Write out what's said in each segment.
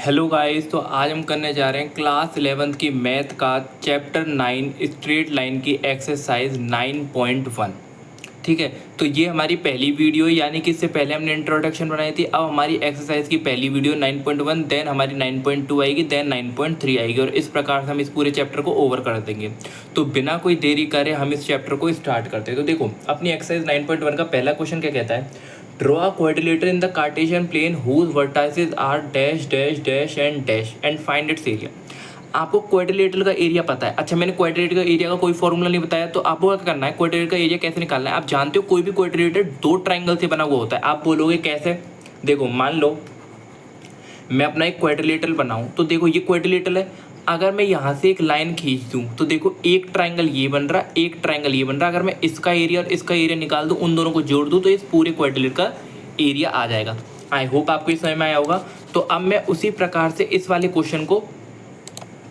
Hello guys, तो आज हम करने जा रहे हैं क्लास 11th की मैथ का चैप्टर 9 स्ट्रेट लाइन की एक्सरसाइज 9.1। ठीक है, तो ये हमारी पहली वीडियो, यानी कि इससे पहले हमने इंट्रोडक्शन बनाई थी। अब हमारी एक्सरसाइज की पहली वीडियो 9.1, देन हमारी 9.2 आएगी, देन 9.3 आएगी, और इस प्रकार से हम इस पूरे चैप्टर को ओवर कर देंगे। तो बिना कोई देरी करे हम इस चैप्टर को स्टार्ट करते हैं। तो देखो, अपनी एक्सरसाइज 9.1 का पहला क्वेश्चन क्या कहता है? Draw a quadrilateral in the Cartesian plane whose vertices are dash dash dash and find its area. आपको क्वाड्रिलेटरल का एरिया पता है। अच्छा, मैंने क्वाड्रिलेटरल का एरिया का कोई फॉर्मूला नहीं बताया, तो आपको क्या करना है, क्वाड्रिलेटरल का एरिया कैसे निकालना है। आप जानते हो कोई भी क्वाड्रिलेटर दो ट्राइंगल से बना हुआ होता है। आप बोलोगे कैसे? देखो, मान लो मैं अपना एक क्वाड्रिलेटरल बनाऊं, तो देखो ये क्वाड्रिलेटरल है। अगर मैं यहाँ से एक लाइन खींच दूँ तो देखो एक ट्राइंगल ये बन रहा है, एक ट्राइंगल ये बन रहा है। अगर मैं इसका एरिया और इसका एरिया निकाल दूँ, उन दोनों को जोड़ दूँ, तो इस पूरे क्वाड्रिलेटरल का एरिया आ जाएगा। आई होप आपको ये समझ में आया होगा। तो अब मैं उसी प्रकार से इस वाले क्वेश्चन को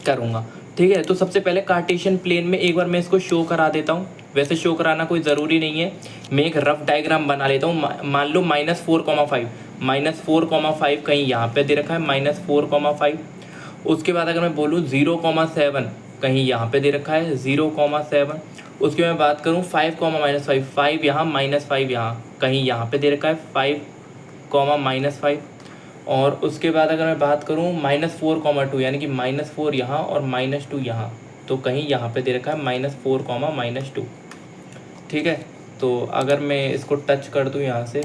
करूँगा। ठीक है, तो सबसे पहले कार्टेशियन प्लेन में एक बार मैं इसको शो करा देता हूँ। वैसे शो कराना कोई ज़रूरी नहीं है, मैं एक रफ डायग्राम बना लेता हूँ। मान लो -4,5 -4,5 कहीं यहाँ पे दे रखा है, -4,5। उसके बाद अगर मैं बोलूँ 0,7 कहीं यहाँ पे दे रखा है, 0,7। उसके मैं बात करूँ 5,-5, 5 यहाँ, -5 यहाँ, कहीं यहाँ पे दे रखा है 5,-5। और उसके बाद अगर मैं बात करूँ -4,2, यानी कि -4 यहाँ और -2 यहाँ, तो कहीं यहाँ पे दे रखा है -4, -2। ठीक है, तो अगर मैं इसको टच कर दूँ यहाँ से,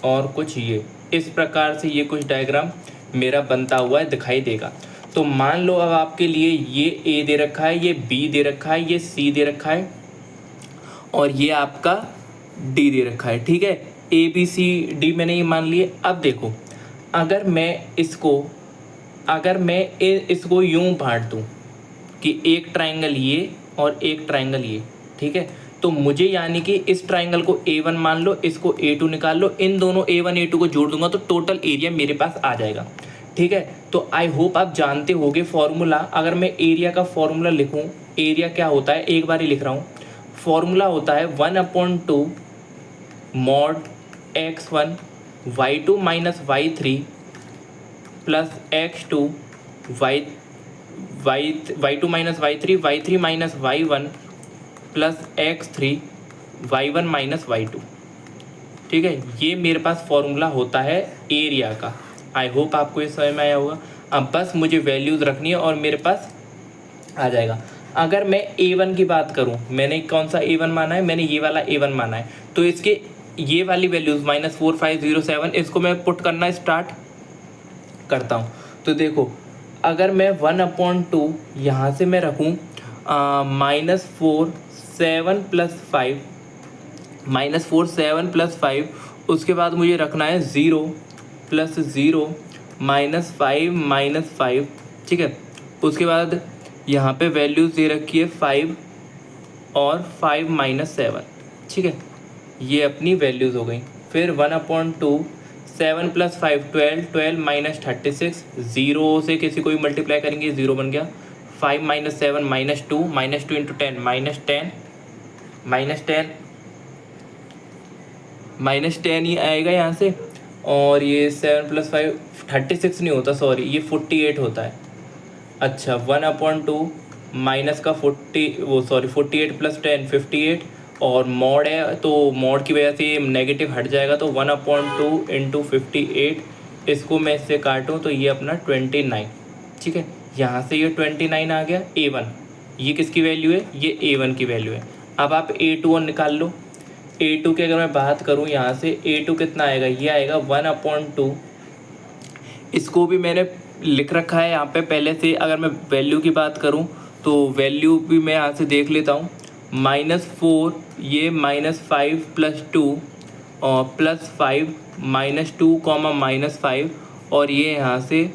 और कुछ ये इस प्रकार से ये कुछ डायग्राम मेरा बनता हुआ है दिखाई देगा। तो मान लो अब आपके लिए ये ए दे रखा है, ये बी दे रखा है, ये सी दे रखा है, और ये आपका डी दे रखा है। ठीक है, ए बी सी डी मैंने ये मान लिए। अब देखो, अगर मैं इसको यूं बांट दूं कि एक ट्राइंगल ये और एक ट्राइंगल ये, ठीक है, तो मुझे यानी कि इस ट्राइंगल को A1 मान लो, इसको A2 निकाल लो, इन दोनों A1 A2 को जोड़ दूंगा तो टोटल एरिया मेरे पास आ जाएगा। ठीक है, तो आई होप आप जानते होगे फॉर्मूला। अगर मैं एरिया का फॉर्मूला लिखूं, एरिया क्या होता है, एक बार ही लिख रहा हूँ। फॉर्मूला होता है 1/2 mod x1 y2 minus y3 plus x2 y2 minus y3 minus y1 plus x3 y1 minus y2। ठीक है, ये मेरे पास फॉर्मूला होता है एरिया का। आई होप आपको ये समझ में आया होगा। अब बस मुझे वैल्यूज़ रखनी है और मेरे पास आ जाएगा। अगर मैं A1 की बात करूं, मैंने कौन सा A1 माना है, मैंने ये वाला A1 माना है, तो इसके ये वाली वैल्यूज़ -4507, इसको मैं पुट करना स्टार्ट करता हूं। तो देखो, अगर मैं 1/2 यहाँ से मैं रखूँ -4 7 + 5, -4 7 + 5, उसके बाद मुझे रखना है 0 + 0 -5 -5। ठीक है, उसके बाद यहाँ पे वैल्यूज़ दे रखी है 5 और 5 - 7। ठीक है, ये अपनी वैल्यूज़ हो गई। फिर 1/2 7 + 5 12 12 - 36, 0 से किसी को भी मल्टीप्लाई करेंगे 0 बन गया। 5 - 7 -2 -2 × 10 -10 ही आएगा यहाँ से। और ये 7 + 5 36 नहीं होता, सॉरी, ये 48 होता है। अच्छा, 1/2 माइनस का 48 + 10 58, और मॉड है तो मॉड की वजह से नेगेटिव हट जाएगा, तो 1/2 × 58, इसको मैं इससे काटूँ तो ये अपना 29। ठीक है, यहाँ से ये 29 आ गया। A1 ये किसकी वैल्यू है, ये A1 की वैल्यू है। अब आप A2 निकाल लो। A2 की अगर मैं बात करूँ, यहाँ से A2 कितना आएगा, ये आएगा 1/2। इसको भी मैंने लिख रखा है यहाँ पे पहले से। अगर मैं वैल्यू की बात करूँ तो वैल्यू भी मैं यहाँ से देख लेता हूँ। -4 ये -5 + 2 और +5 -2, -5, और ये यहाँ से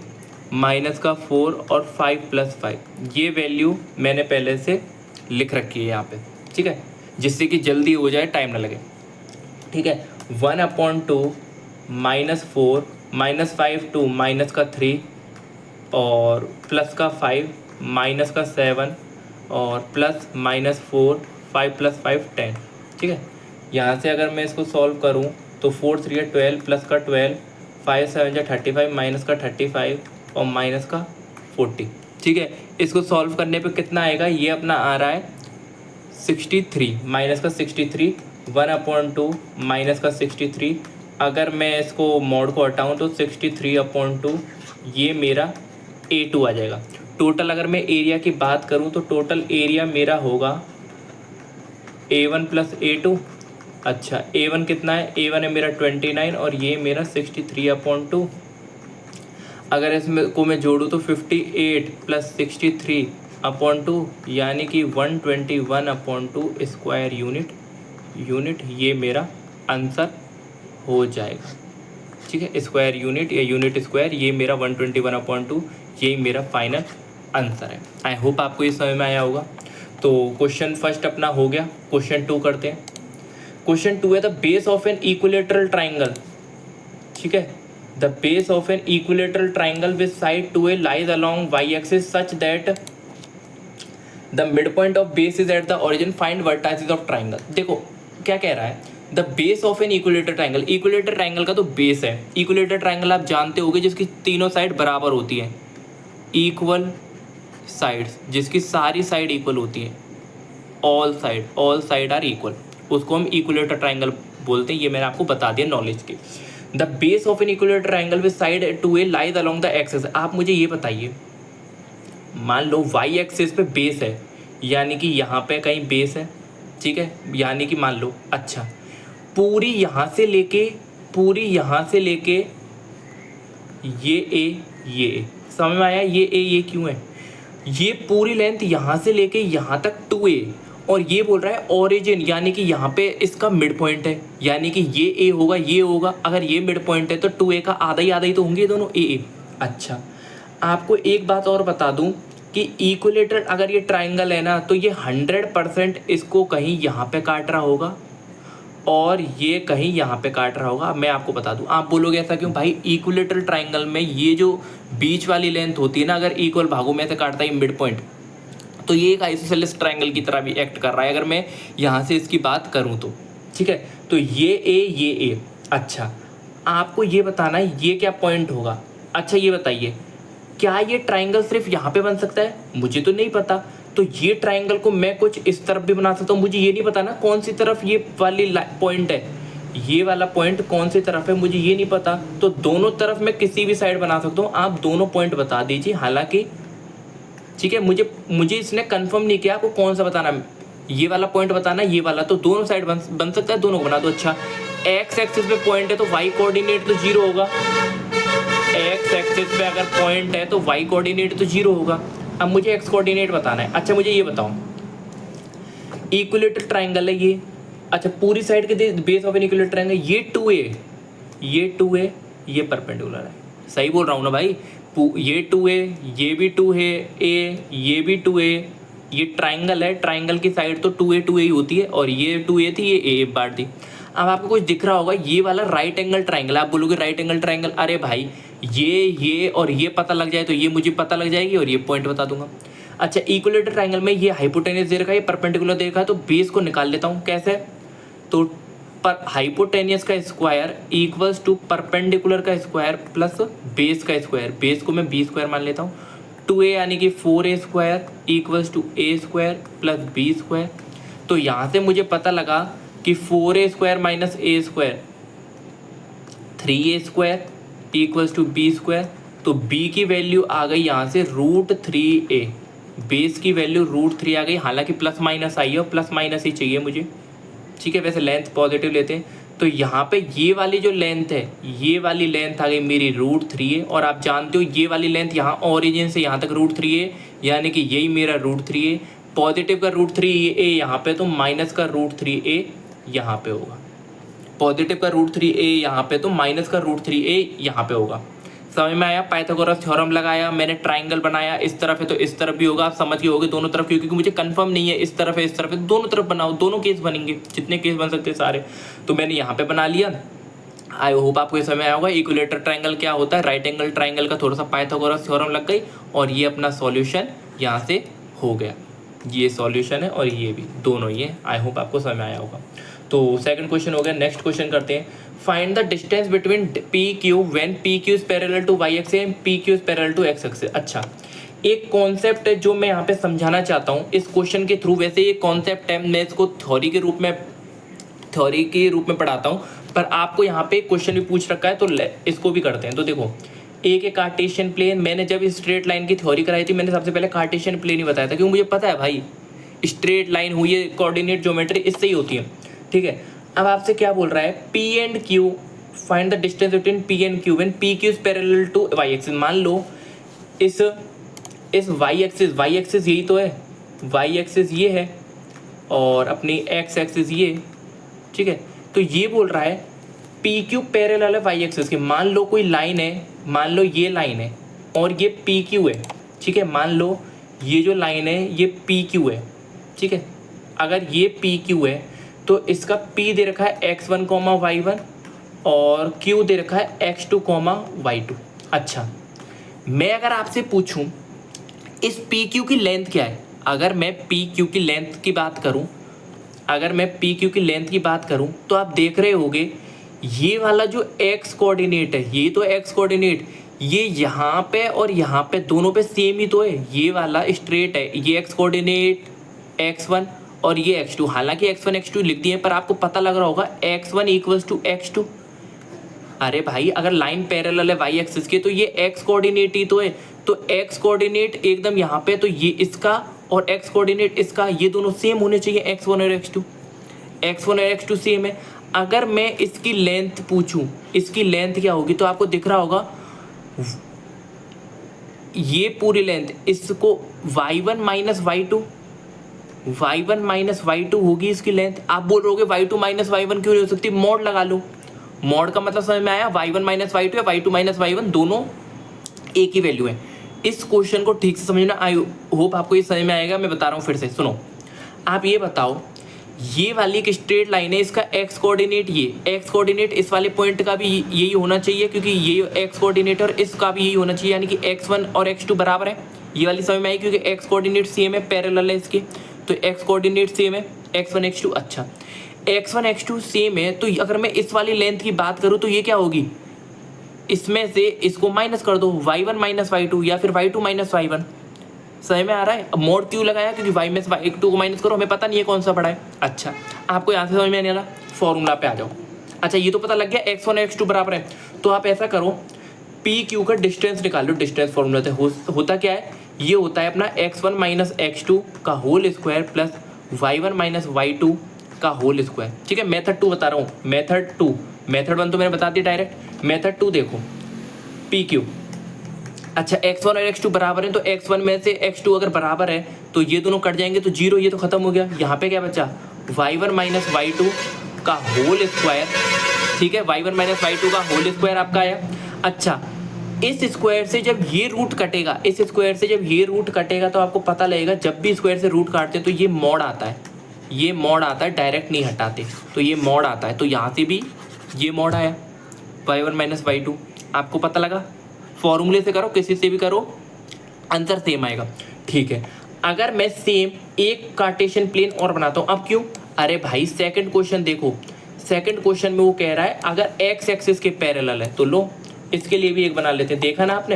-4 और 5 + 5। ये वैल्यू मैंने पहले से लिख रखी है यहाँ पे। ठीक है, जिससे कि जल्दी हो जाए, टाइम ना लगे। ठीक है, 1/2 -4 -5 2 -3 और +5 माइनस का 7 और प्लस -4, 5 + 5 10। ठीक है, यहाँ से अगर मैं इसको सॉल्व करूँ तो 4 3 12 प्लस का 12, 5 7 35, माइनस का 35 और माइनस का 40। ठीक है, इसको सॉल्व करने पे कितना आएगा, ये अपना आ रहा है 63, माइनस का 63, 1/2 माइनस का 63। अगर मैं इसको मोड को हटाऊँ तो 63/2 ये मेरा A2 आ जाएगा। टोटल अगर मैं एरिया की बात करूँ तो टोटल एरिया मेरा होगा A1 + A2। अच्छा, A1 कितना है, A1 है मेरा 29 और ये मेरा 63/2। अगर इसमें को मैं जोड़ूँ तो 58 + 63/2 यानी कि 121/2 स्क्वायर यूनिट ये मेरा आंसर हो जाएगा। ठीक है, स्क्वायर यूनिट या यूनिट स्क्वायर ये मेरा 121/2 यही मेरा फाइनल आंसर है। आई होप आपको ये समझ में आया होगा। तो क्वेश्चन फर्स्ट अपना हो गया। क्वेश्चन 2 करते हैं। क्वेश्चन 2 है the base of an equilateral triangle. ठीक है, the base of an equilateral triangle with side 2a lies along y axis such that the mid point of base is at the origin, find vertices of triangle. देखो क्या कह रहा है, the base of N equilateral triangle. Equilateral triangle का तो base है। Equilateral triangle आप जानते होंगे जिसकी तीनों साइड बराबर होती है, इक्वल साइड्स, जिसकी सारी साइड इक्वल होती है, ऑल साइड आर इक्वल, उसको हम इक्विलेटर ट्राइंगल बोलते हैं। ये मैंने आपको बता दिया नॉलेज की। The base of N equilateral triangle with side 2a lies along the axis. आप मुझे ये बताइए, मान लो y एक्सिस पे बेस है, यानी कि यहाँ पे कहीं बेस है। ठीक है, यानी कि मान लो, अच्छा, पूरी यहाँ से लेके ये a समझ में आया। ये क्यों है, ये पूरी लेंथ यहाँ से लेके यहाँ तक 2a, और ये बोल रहा है ओरिजिन, यानी कि यहाँ पे इसका मिड पॉइंट है, यानी कि ये a होगा, ये होगा। अगर ये मिड पॉइंट है तो 2a का आधा ही तो होंगे दोनों a। अच्छा, आपको एक बात और बता दूं कि इक्विलेटरल अगर ये ट्राइंगल है ना तो ये 100% इसको कहीं यहाँ पे काट रहा होगा और ये कहीं यहाँ पे काट रहा होगा। मैं आपको बता दूं, आप बोलोगे ऐसा क्यों भाई, इक्विलेटरल ट्राइंगल में ये जो बीच वाली लेंथ होती है ना, अगर इक्वल भागों में से काटता है मिड पॉइंट, तो ये एक आइसोसेलेस ट्राइंगल की तरह भी एक्ट कर रहा है अगर मैं यहाँ से इसकी बात करूँ तो। ठीक है, तो ये A। अच्छा, आपको ये बताना है ये क्या पॉइंट होगा। अच्छा, ये बताइए क्या ये ट्राइंगल सिर्फ यहाँ पे बन सकता है, मुझे तो नहीं पता। तो ये ट्राइंगल को मैं कुछ इस तरफ भी बना सकता हूँ, मुझे ये नहीं पता ना कौन सी तरफ ये वाली पॉइंट है, ये वाला पॉइंट कौन सी तरफ है मुझे ये नहीं पता। तो दोनों तरफ मैं किसी भी साइड बना सकता हूँ, आप दोनों पॉइंट बता दीजिए। हालांकि ठीक है, मुझे इसने कंफर्म नहीं किया आपको कौन सा बताना, ये वाला पॉइंट बताना, ये वाला, तो दोनों साइड बन सकता है, दोनों को बना दो। अच्छा, एक्स एक्सिस पे पॉइंट है तो वाई कोऑर्डिनेट तो 0 होगा। एक्स एक्सिस पे अगर पॉइंट है तो वाई कोऑर्डिनेट तो 0 होगा। अब मुझे एक्स कोऑर्डिनेट बताना है। अच्छा, मुझे ये बताओ, इक्विलेटरल ट्राइंगल है ये। अच्छा, पूरी साइड के base of an equilateral triangle, ये 2a ये परपेंडिकुलर है। सही बोल रहा हूँ ना भाई, ये 2a, ये भी 2 है a, ये भी 2a, ये ट्राइंगल है, ट्राइंगल की साइड तो 2a ही होती है, और ये 2a थी, ये a बांट दी। अब आपको कुछ दिख रहा होगा, ये वाला राइट एंगल ट्राइंगल, आप बोलोगे राइट एंगल ट्राइंगल, अरे भाई ये और ये पता लग जाए तो ये मुझे पता लग जाएगी और ये पॉइंट बता दूंगा। अच्छा, इक्विलेटरल ट्राइंगल में ये हाइपोटेन्यूस दे रखा है, ये परपेंडिकुलर दे रखा है, तो बेस को निकाल लेता हूँ। कैसे, तो पर हाइपोटेनियस का स्क्वायर इक्वल्स टू परपेंडिकुलर का स्क्वायर प्लस बेस का स्क्वायर। बेस को मैं b स्क्वायर मान लेता हूँ। 2a यानी कि 4a square equals to a square plus b square. तो यहाँ से मुझे पता लगा कि 4a square minus a square 3a square equals to b square. तो b की वैल्यू आ गई यहाँ से √3a, बेस की वैल्यू √3 आ गई। हालांकि प्लस माइनस आई है और प्लस माइनस ही चाहिए मुझे। ठीक है, वैसे लेंथ पॉजिटिव लेते हैं, तो यहाँ पे ये वाली जो लेंथ है, ये वाली लेंथ आ गई मेरी √3a, और आप जानते हो ये वाली लेंथ यहाँ ओरिजिन से यहाँ तक √3a, यानी कि यही मेरा √3a। पॉजिटिव का √3a यहाँ पे, तो माइनस का √3a यहाँ पे होगा। पॉजिटिव का √3a यहाँ पे, तो माइनस का √3a यहाँ पे होगा। समझ में आया, पाइथागोरस थ्योरम लगाया, मैंने ट्राइंगल बनाया, इस तरफ है तो इस तरफ भी होगा। आप समझ गए होगे दोनों तरफ, क्योंकि मुझे कंफर्म नहीं है इस तरफ है इस तरफ है, दोनों तरफ बनाओ, दोनों केस बनेंगे, जितने केस बन सकते हैं सारे। तो मैंने यहाँ पे बना लिया। आई होप आपको ये समझ आया होगा इक्विलेटरल ट्राइंगल क्या होता है, राइट एंगल ट्राइंगल का थोड़ा सा पाइथागोरस थ्योरम लग गई, और ये अपना सॉल्यूशन यहाँ से हो गया। ये सॉल्यूशन है और ये भी, दोनों ये। आई होप आपको समझ में आया होगा। तो सेकंड क्वेश्चन हो गया। नेक्स्ट क्वेश्चन करते हैं। Find the distance between P Q when P Q is parallel to Y axis and P Q is parallel to X axis. अच्छा, एक कॉन्सेप्ट है जो मैं यहाँ पे समझाना चाहता हूँ इस क्वेश्चन के थ्रू। वैसे ये कॉन्सेप्ट है, मैं इसको थ्योरी के रूप में पढ़ाता हूँ, पर आपको यहाँ पे क्वेश्चन भी पूछ रखा है तो इसको भी करते हैं। तो देखो, एक है कार्टेशियन प्लेन। मैंने जब स्ट्रेट लाइन की थ्योरी कराई थी, मैंने सबसे पहले कार्टेशियन प्लेन ही बताया था, क्योंकि मुझे पता है भाई स्ट्रेट लाइन हुई है, कोऑर्डिनेट ज्योमेट्री इससे ही होती है। ठीक है, अब आपसे क्या बोल रहा है, P and Q, find the distance between P and Q when P Q is parallel to Y axis. मान लो इस वाई एक्सिस यही तो है, वाई एक्सिस ये है और अपनी एक्स एक्सिस ये। ठीक है, तो ये बोल रहा है पी क्यू पैरेलल है वाई एक्सिस के। मान लो कोई लाइन है, मान लो ये लाइन है और ये पी क्यू है। ठीक है, मान लो ये जो लाइन है ये पी क्यू है। ठीक है, अगर ये पी क्यू है तो इसका पी दे रखा है x1 कॉमा y1 और q दे रखा है x2 कॉमा y2। अच्छा, मैं अगर आपसे पूछूं इस पी क्यू की लेंथ क्या है, अगर मैं पी क्यू की लेंथ की बात करूं, तो आप देख रहे होगे ये वाला जो x कोऑर्डिनेट है, ये तो x कोऑर्डिनेट, ये यहाँ पे और यहाँ पे दोनों पे सेम ही तो है। ये वाला स्ट्रेट है, ये x कोऑर्डिनेट x1 और ये x2। हालांकि x1 x2 लिख दिए, पर आपको पता लग रहा होगा x1 इक्वल्स टू x2। अरे भाई, अगर लाइन पैरेलल है वाई एक्सिस के तो ये x कोऑर्डिनेट ही तो है। तो x कोऑर्डिनेट एकदम यहाँ पे, तो ये इसका और x कोऑर्डिनेट इसका, ये दोनों सेम होने चाहिए, x1 और x2 सेम है। अगर मैं इसकी लेंथ पूछूं, इसकी लेंथ क्या होगी, तो आपको दिख रहा होगा ये पूरी लेंथ, इसको y1 माइनस y2 होगी इसकी लेंथ। आप बोल रहे हो y2 माइनस y1 क्यों नहीं हो सकती, मॉड लगा लो। मॉड का मतलब समझ में आया, y1 माइनस y2 या y2 माइनस y1 दोनों एक ही वैल्यू है। इस क्वेश्चन को ठीक से समझना, आई होप आपको ये समझ में आएगा। मैं बता रहा हूँ फिर से, सुनो। आप ये बताओ, ये वाली एक स्ट्रेट लाइन है, इसका x कोऑर्डिनेट, ये x कोऑर्डिनेट इस वाले पॉइंट का भी यही होना चाहिए, क्योंकि ये x कोऑर्डिनेट और इसका भी यही होना चाहिए, यानी कि x1 और x2 बराबर है। ये वाली समझ में आई, क्योंकि x कोऑर्डिनेट सेम है, पैरेलल है इसके, तो x कोऑर्डिनेट सेम है, x1 x2। अच्छा, x1 x2 सेम है, तो अगर मैं इस वाली लेंथ की बात करूँ तो ये क्या होगी, इसमें से इसको माइनस कर दो, y1 माइनस y2 या फिर y2 माइनस y1। समझ में आ रहा है। अब मोड क्यों लगाया, क्योंकि y में से y2 को माइनस करो, हमें पता नहीं है कौन सा पड़ा है। अच्छा, आपको यहाँ से समझ में नहीं आ रहा, फॉर्मूला पे आ जाओ। अच्छा, ये तो पता लग गया x1 और x2 बराबर है, तो आप ऐसा करो, पी क्यू का डिस्टेंस निकालो। डिस्टेंस फॉर्मूला से होता क्या है, ये होता है अपना x1 माइनस x2 का whole square plus y1 minus y2 का होल स्क्वायर। ठीक है, मेथड 2 बता रहा हूँ, मेथड 2। मेथड 1 तो मैंने बता दी डायरेक्ट, मेथड 2 देखो, पी क्यू। अच्छा, x1 और x2 बराबर है, तो x1 में से x2 अगर बराबर है तो ये दोनों कट जाएंगे, तो 0, ये तो खत्म हो गया। यहाँ पे क्या बचा, y1 माइनस y2 का होल स्क्वायर। ठीक है, y1 माइनस y2 का होल स्क्वायर आपका आया। अच्छा, इस स्क्वायर से जब ये रूट कटेगा, तो आपको पता लगेगा, जब भी स्क्वायर से रूट काटते हैं तो ये मॉड आता है, डायरेक्ट नहीं हटाते, तो ये मॉड आता है। तो यहाँ से भी ये मॉड आया, y1 माइनस y2। आपको पता लगा, फॉर्मूले से करो, किसी से भी करो, आंसर सेम आएगा। ठीक है, अगर मैं सेम एक कार्टेशियन प्लेन और बनाता हूँ, अब क्यों, अरे भाई सेकंड क्वेश्चन देखो, सेकंड क्वेश्चन में वो कह रहा है अगर x एक्सिस के पैरेलल है, तो लो इसके लिए भी एक बना लेते हैं। देखा ना आपने,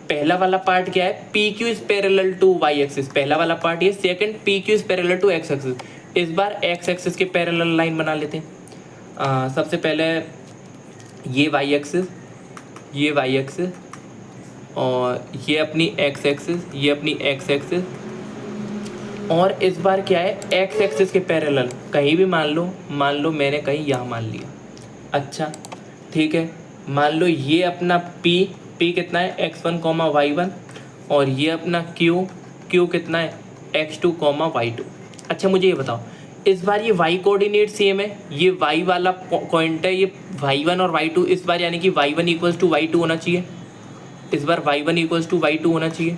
पहला वाला पार्ट क्या है, P Q is parallel to Y axis, पहला वाला पार्ट ये। Second, P Q is parallel to X axis. इस बार एक्स एक्सिस के पैरेलल लाइन बना लेते हैं। सबसे पहले ये वाई एक्सिस, ये वाई एक्सिस और ये अपनी एक्स एक्सिस, ये अपनी एक्स एक्सिस, और इस बार क्या है, एक्स एक्सिस के पैरेलल कहीं भी मान लो मैंने कहीं यहाँ मान लिया। अच्छा, ठीक है, मान लो ये अपना p कितना है, x1 कॉमा y1, और ये अपना q कितना है, x2 कॉमा y2। अच्छा, मुझे ये बताओ, इस बार ये y कोऑर्डिनेट सेम है, ये y वाला पॉइंट है, ये y1 और y2 इस बार, यानी कि y1 इक्वल्स टू y2 होना चाहिए। इस बार y1 इक्वल्स टू y2 होना चाहिए,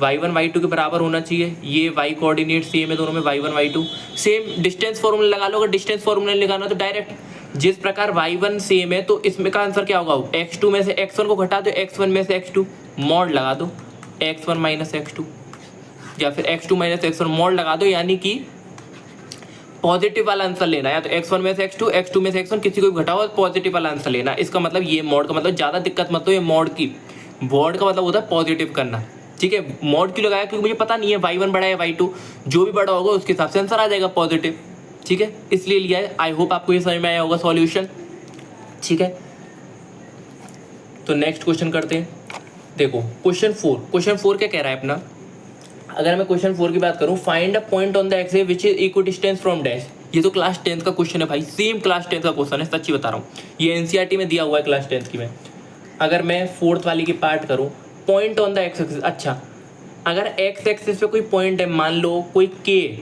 y1 y2 के बराबर होना चाहिए। ये y कोऑर्डिनेट सेम है दोनों में, y1 y2 same. Distance formula लगा लो, अगर डिस्टेंस फॉर्मूला लगाना तो डायरेक्ट जिस प्रकार y1 सेम है, तो इसमें का आंसर क्या होगा, x2 में से x1 को घटा दो, x1 में से x2, मॉड लगा दो, x1 माइनस x2, या फिर x2 माइनस x1 मॉड लगा दो, यानी कि पॉजिटिव वाला आंसर लेना है। या तो x1 में से x2, x2 में से x1, किसी को भी घटाओ और पॉजिटिव वाला आंसर लेना। इसका मतलब ये मॉड का मतलब ज़्यादा दिक्कत मत लो, ये मॉड का मतलब होता है पॉजिटिव करना, ठीक है। मॉड क्यों लगाया, क्योंकि मुझे पता नहीं है y1 बड़ा है y2, जो भी बड़ा होगा उसके हिसाब से आंसर आ जाएगा पॉजिटिव, ठीक है, इसलिए लिया है। आई होप आपको ये समझ में आया होगा सॉल्यूशन, ठीक है। तो नेक्स्ट क्वेश्चन करते हैं। देखो क्वेश्चन 4 क्या कह रहा है अपना। अगर मैं क्वेश्चन 4 की बात करूं, find a point on the x which is equal distance from dash. ये तो क्लास 10th का क्वेश्चन है भाई, सेम क्लास 10th का क्वेश्चन है, सच्ची बता रहा हूँ। ये एनसीईआरटी में दिया हुआ है क्लास 10th की में। अगर मैं 4th वाली की पार्ट करूँ, point on the x axis. अच्छा, अगर एक्स एक्सिस पे कोई पॉइंट है, मान लो कोई के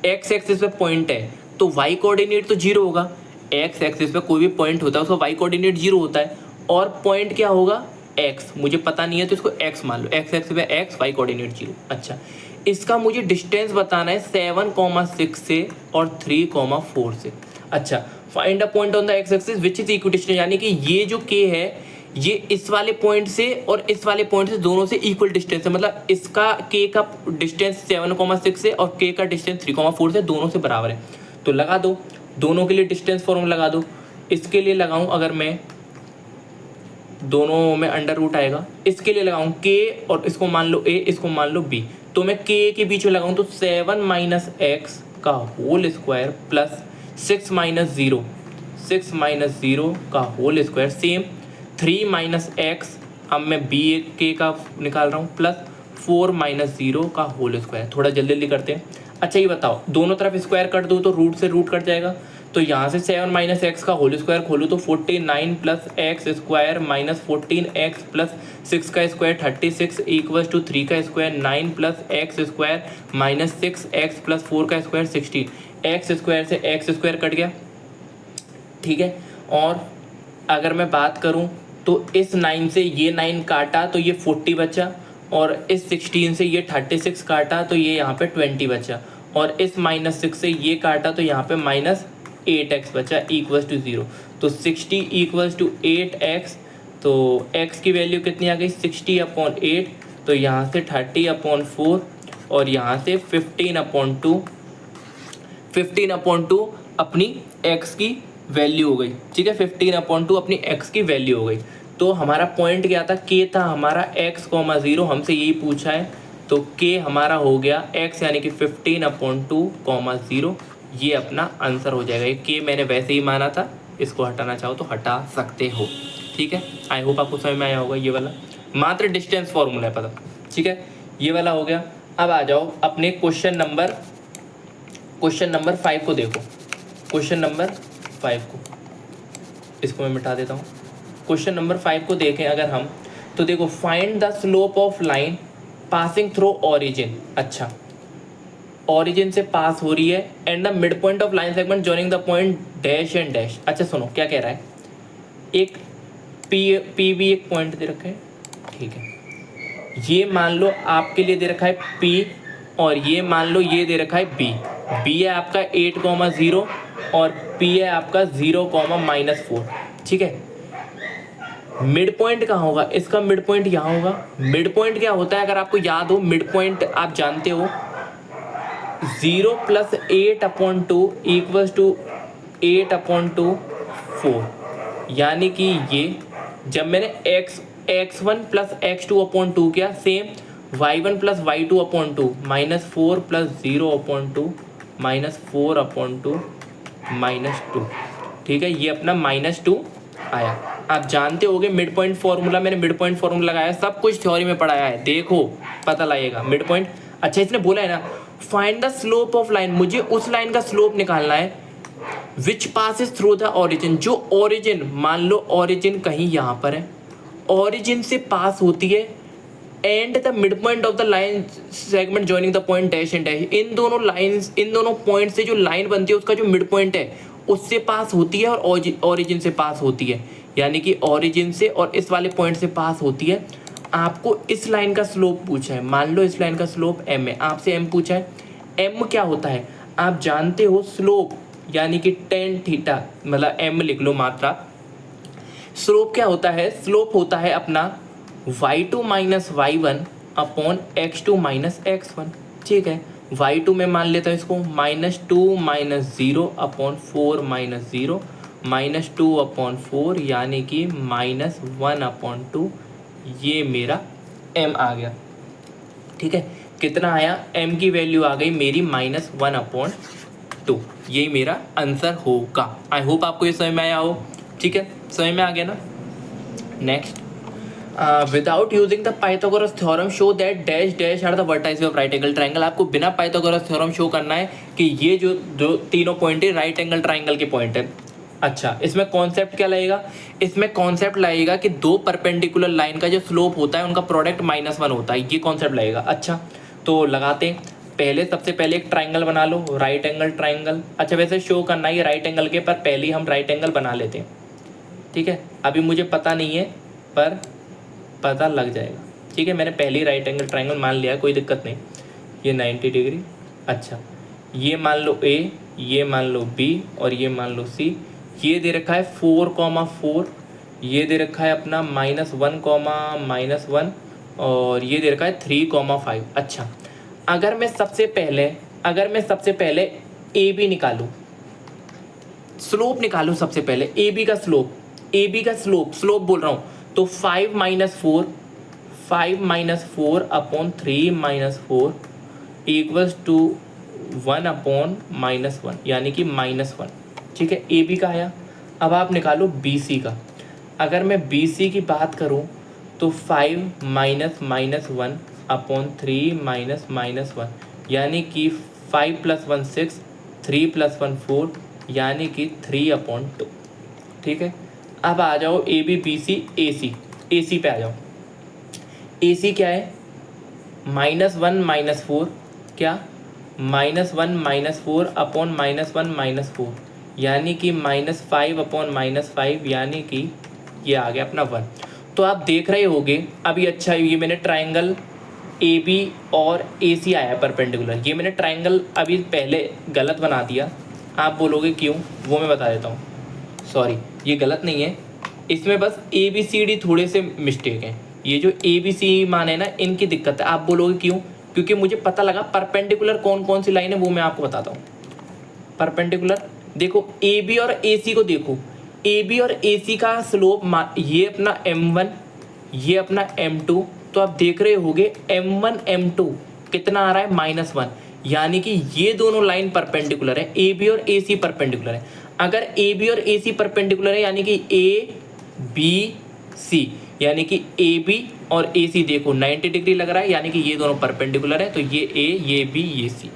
एक्स एक्सिस पे पॉइंट है, तो वाई कोऑर्डिनेट तो 0 होगा। एक्स एक्सिस पे कोई भी पॉइंट होता है उसका वाई कोऑर्डिनेट 0 होता है, और पॉइंट क्या होगा, एक्स। मुझे पता नहीं है तो इसको एक्स मान लो, एक्स एक्सिस पे एक्स, वाई कोऑर्डिनेट 0। अच्छा, इसका मुझे डिस्टेंस बताना है 7,6 से और 3,4 से। अच्छा, find a point on the x axis which is equidistance, यानी कि ये जो के है ये इस वाले पॉइंट से और इस वाले पॉइंट से दोनों से इक्वल डिस्टेंस है। मतलब इसका के का डिस्टेंस 7,6 से और के का डिस्टेंस 3,4 से दोनों से बराबर है। तो लगा दो, दोनों के लिए डिस्टेंस फॉर्मूला लगा दो। इसके लिए लगाऊं, अगर मैं दोनों में अंडर रूट आएगा, इसके लिए लगाऊं के और इसको मान लो ए, इसको मान लो बी, तो मैं के के बीच में लगाऊं तो 7 माइनस एक्स का होल स्क्वायर प्लस 6 माइनस 0 का whole square, same 3 minus X, अब मैं बी के का निकाल रहा हूँ, प्लस 4 माइनस 0 का होल स्क्वायर। थोड़ा जल्दी जल्दी करते हैं। अच्छा, ये बताओ, दोनों तरफ स्क्वायर कर दो तो रूट से रूट कट जाएगा, तो यहाँ से 7 माइनस एक्स का होल स्क्वायर खोलूँ तो 49 plus x square minus 14x plus 6 का स्क्वायर 36 इक्वल्स टू 3 का square 9 plus x square minus 6x plus 4 का स्क्वायर 16। एक्स स्क्वायर से एक्स स्क्वायर कट गया, ठीक है। और अगर मैं बात करूँ तो इस 9 से ये 9 काटा तो ये 40 बचा, और इस 16 से ये 36 काटा तो ये यहाँ पे 20 बचा, और इस -6 से ये काटा तो यहाँ पे -8x बचा इक्वल्स टू 0। तो 60 इक्वल्स टू 8x, तो x की वैल्यू कितनी आ गई 60/8, तो यहाँ से 30/4 और यहाँ से 15/2 अपनी x की वैल्यू हो गई, ठीक है। 15/2 अपनी x की वैल्यू हो गई। तो हमारा पॉइंट क्या था, k था हमारा x, 0 हमसे यही पूछा है, तो k हमारा हो गया x यानी कि 15/2, 0। ये अपना आंसर हो जाएगा। ये k मैंने वैसे ही माना था, इसको हटाना चाहो तो हटा सकते हो, ठीक है। आई होप आपको समझ में आया होगा। ये वाला मात्र डिस्टेंस फॉर्मूला है, पता, ठीक है। ये वाला हो गया। अब आ जाओ अपने क्वेश्चन नंबर 5 को देखो। क्वेश्चन नंबर 5 को, इसको मैं मिटा देता हूँ। क्वेश्चन नंबर 5 को देखें अगर हम, तो देखो, find the slope of line passing through origin. अच्छा, ऑरिजिन से पास हो रही है, and the mid point of line segment joining the point dash and dash. अच्छा सुनो क्या कह रहा है, एक पी भी एक पॉइंट दे रखा है, ठीक है। ये मान लो आपके लिए दे रखा है P, और ये मान लो ये दे रखा है B है आपका 8,0 और P है आपका 0,-4, ठीक है। मिड पॉइंट कहाँ होगा, इसका मिड पॉइंट यहाँ होगा। मिड पॉइंट क्या होता है, अगर आपको याद हो, मिड पॉइंट आप जानते हो 0 + 8/2 इक्वल्स टू 8/2 4, यानी कि ये जब मैंने x1 + x2/2 किया, सेम y1 + y2/2 -4 + 0/2 -4/2 -2, ठीक है। ये अपना -2 आया। आप जानते होगे मिड पॉइंट फॉर्मूला, मैंने मिड पॉइंट फॉर्मूला लगाया, सब कुछ थ्योरी में पढ़ाया है, देखो पता लगेगा मिड पॉइंट। अच्छा, इसने बोला है ना find the slope of line, मुझे उस लाइन का स्लोप निकालना है which passes through the origin, जो ऑरिजिन, मान लो ऑरिजिन कहीं यहाँ पर है, ऑरिजिन से पास होती है, and the mid point of the line segment joining the point dash and dash. इन दोनों लाइंस, इन दोनों पॉइंट से जो लाइन बनती है उसका जो मिड पॉइंट है उससे पास होती है और ऑरिजिन से पास होती है, यानी कि ऑरिजिन से और इस वाले पॉइंट से पास होती है। आपको इस लाइन का स्लोप पूछा है, मान लो इस लाइन का स्लोप m है, आपसे m पूछा है। m क्या होता है आप जानते हो, स्लोप यानी कि tan थीटा, मतलब m लिख लो मात्रा। स्लोप क्या होता है, स्लोप होता है अपना y2 - y1 upon x2 minus x1, ठीक है। y2 में मान लेता हूँ इसको -2 माइनस 0 अपॉन 4 माइनस 0 -2 अपॉन 4 यानी कि -1 अपॉन 2, ये मेरा m आ गया, ठीक है। कितना आया, m की वैल्यू आ गई मेरी -1 अपॉन 2, यही मेरा आंसर होगा। आई होप आपको ये समझ में आया हो, ठीक है, समझ में आ गया ना। Next, without using the Pythagoras theorem show that dash dash are the vertices of right angle triangle. आपको बिना पाइथागोरस थ्योरम शो करना है कि ये जो तीनों पॉइंट है राइट एंगल ट्राइंगल के पॉइंट है। अच्छा, इसमें कॉन्सेप्ट क्या लगेगा, इसमें कॉन्सेप्ट लगेगा कि दो परपेंडिकुलर लाइन का जो स्लोप होता है उनका प्रोडक्ट -1 होता है, ये कॉन्सेप्ट लगेगा। अच्छा, तो लगाते हैं। पहले सबसे पहले एक ट्राइंगल बना लो, राइट एंगल ट्राइंगल। अच्छा, वैसे शो करना है राइट एंगल के, पर पहले हम राइट एंगल बना लेते हैं, ठीक है। अभी मुझे पता नहीं है पर पता लग जाएगा, ठीक है। मैंने पहले ही राइट एंगल ट्राइंगल मान लिया, कोई दिक्कत नहीं। ये 90 डिग्री। अच्छा, ये मान लो A, ये मान लो B और ये मान लो C। ये दे रखा है 4,4, ये दे रखा है अपना -1,-1 और ये दे रखा है 3,5। अच्छा, अगर मैं सबसे पहले AB निकालूँ, स्लोप निकालूँ सबसे पहले, AB का स्लोप बोल रहा हूँ, तो 5 minus 4 upon 3 minus 4 equals to 1 upon -1 यानी कि -1, ठीक है। AB का आया। अब आप निकालो BC का। अगर मैं BC की बात करूं तो 5 माइनस -1 अपॉन 3 माइनस -1 यानी कि 5 + 1 6, 3 + 1 4 यानी कि 3/2, ठीक है। अब आ जाओ AB BC AC पे आ जाओ। AC क्या है, -1 - 4, क्या -1 - 4 अपॉन -1 - 4 यानी कि -5/-5 यानी कि ये आ गया अपना 1। तो आप देख रहे होगे अभी। अच्छा, ये मैंने ट्राइंगल AB और AC आया परपेंडिकुलर, ये मैंने ट्राइंगल अभी पहले गलत बना दिया। आप बोलोगे क्यों, वो मैं बता देता हूँ। सॉरी, ये गलत नहीं है, इसमें बस ABCD थोड़े से मिस्टेक हैं। ये जो ABC मान है ना, इनकी दिक्कत है। आप बोलोगे क्यों, क्योंकि मुझे पता लगा परपेंडिकुलर कौन कौन सी लाइन है, वो मैं आपको बताता हूँ। परपेंडिकुलर देखो, AB और AC को देखो, AB और AC का स्लोप ये अपना M1, ये अपना M2। तो आप देख रहे होगे M1 M2 कितना आ रहा है, -1, यानी कि ये दोनों लाइन परपेंडिकुलर है, AB और AC परपेंडिकुलर है। अगर AB और AC परपेंडिकुलर है यानी कि ABC, यानी कि AB और AC देखो 90 डिग्री लग रहा है, यानी कि ये दोनों परपेंडिकुलर है। तो ये A, ये B, ये C,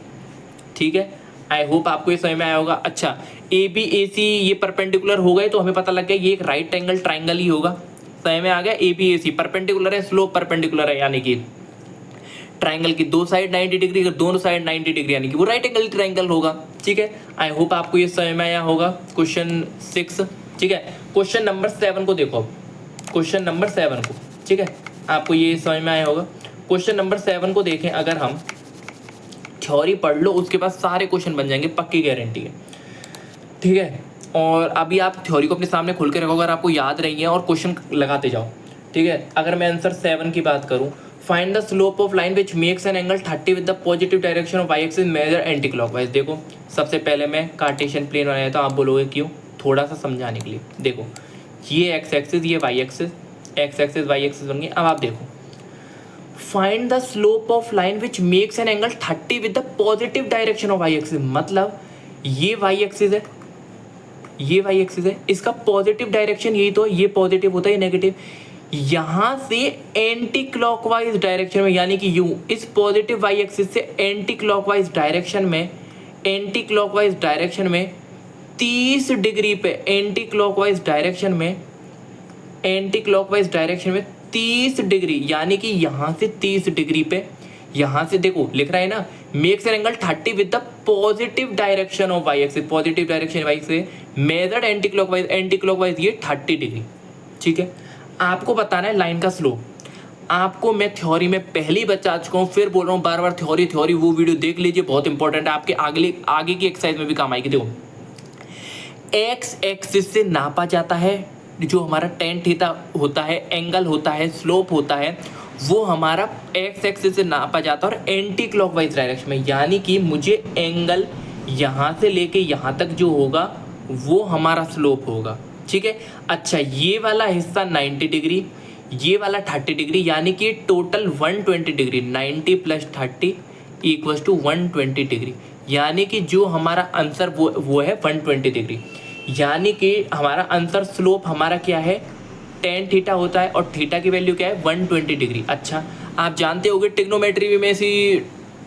ठीक है। आई होप आपको ये समझ में आया होगा। अच्छा, ABAC ये परपेंडिकुलर हो गए तो हमें पता लग गया ये एक राइट एंगल ट्राइंगल ही होगा। समझ में आ गया, ABAC परपेंडिकुलर है, स्लोप परपेंडिकुलर है, यानी कि ट्राइंगल की दो साइड 90 डिग्री, अगर दोनों साइड 90 डिग्री यानी कि वो राइट एंगल ट्राइंगल होगा, ठीक है। आई होप आपको ये समझ में आया होगा। क्वेश्चन 6, ठीक है। क्वेश्चन नंबर 7 को देखो, अब क्वेश्चन नंबर 7 को, ठीक है, आपको ये समझ में आया होगा। क्वेश्चन नंबर 7 को देखें, अगर हम थ्योरी पढ़ लो उसके बाद सारे क्वेश्चन बन जाएंगे, पक्की गारंटी है, ठीक है। और अभी आप थ्योरी को अपने सामने खोल के रखो, अगर आपको याद रही है, और क्वेश्चन लगाते जाओ, ठीक है। अगर मैं आंसर 7 की बात करूं, find the slope of line which makes an angle 30 with the positive direction of y axis measured anticlockwise. देखो, सबसे पहले मैं कार्टेशियन प्लेन बनाया था, आप बोलोगे क्यों, थोड़ा सा समझाने के लिए। देखो, ये x एक्सिस, ये y axis, x axis y axis बन गई। अब आप देखो, find the slope of line which makes an angle 30 with the positive direction of y axis. मतलब ये y एक्सिस है, ये y एक्सिस है, इसका पॉजिटिव डायरेक्शन यही तो है, ये पॉजिटिव होता है, नेगेटिव। यहां से एंटी क्लॉकवाइज डायरेक्शन में, यानी कि यूं, इस पॉजिटिव y एक्सिस से एंटी क्लॉकवाइज डायरेक्शन में, 30 डिग्री पे, एंटी क्लॉकवाइज डायरेक्शन में 30 डिग्री, यानी कि यहां से 30 डिग्री पे, यहां से देखो लिख रहा है ना, makes an angle 30 with the positive direction of y axis, positive direction y से मेजर्ड एंटी क्लॉकवाइज ये 30 डिग्री, ठीक है। आपको बताना है लाइन का स्लोप। आपको मैं थ्योरी में पहले ही बता चुका हूँ, फिर बोल रहा हूँ बार बार, थ्योरी वो वीडियो देख लीजिए, बहुत इंपॉर्टेंट है, आपके आगे की एक्सरसाइज में भी काम आएगी। देखो, एक्स एक्सिस से नापा जाता है जो हमारा tan थीटा होता है, एंगल होता है, स्लोप होता है, वो हमारा एक्स एक्सिस से नापा जाता है और एंटी क्लॉकवाइज डायरेक्शन में, यानी कि मुझे एंगल यहाँ से लेके यहाँ तक जो होगा वो हमारा स्लोप होगा। ठीक है, अच्छा ये वाला हिस्सा 90 डिग्री, ये वाला 30 डिग्री, यानी कि टोटल 120 डिग्री। 90 + 30 = 120 डिग्री, यानी कि जो हमारा आंसर वो है 120 डिग्री। यानी कि हमारा आंसर स्लोप हमारा क्या है, tan थीटा होता है और थीटा की वैल्यू क्या है 120 डिग्री। अच्छा आप जानते होगे ट्रिग्नोमेट्री भी मैं इसी